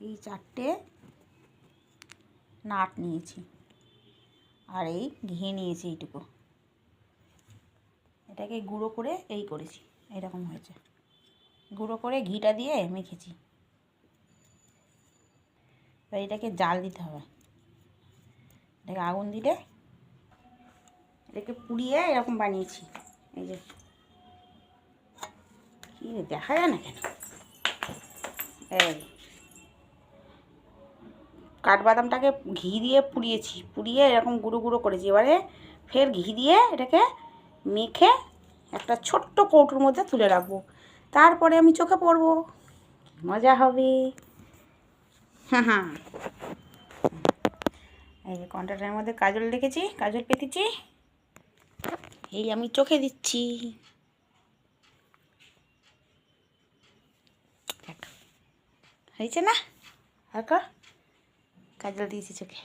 এই 4টে নাট নিয়েছি আর এই ঘি নিয়েছি এইটুকু। এটাকে গুঁড়ো করে এই করেছি, এরকম হয়েছে। গুঁড়ো করে ঘিটা দিয়ে মেখেছি। এবার এটাকে জাল দিতে হবে। এটাকে আগুন দিলে এটাকে পুড়িয়ে এরকম বানিয়েছি। এই যে কি দেখা যায় না কেন, এই কাঠবাদামটাকে ঘি দিয়ে পুড়িয়েছি, পুড়িয়ে এরকম গুঁড়ো গুঁড়ো করেছি। এবারে ফের ঘি দিয়ে এটাকে মেখে একটা ছোট্ট কৌটোর মধ্যে তুলে রাখবো। তারপরে আমি চোখে পরবো, মজা হবে। হ্যাঁ হ্যাঁ, এই যে কন্টাক্টের মধ্যে কাজল রেখেছি, কাজল পেতেছি, এই আমি চোখে দিচ্ছি। হয়েছে না? কাজল দিয়েছি চোখে।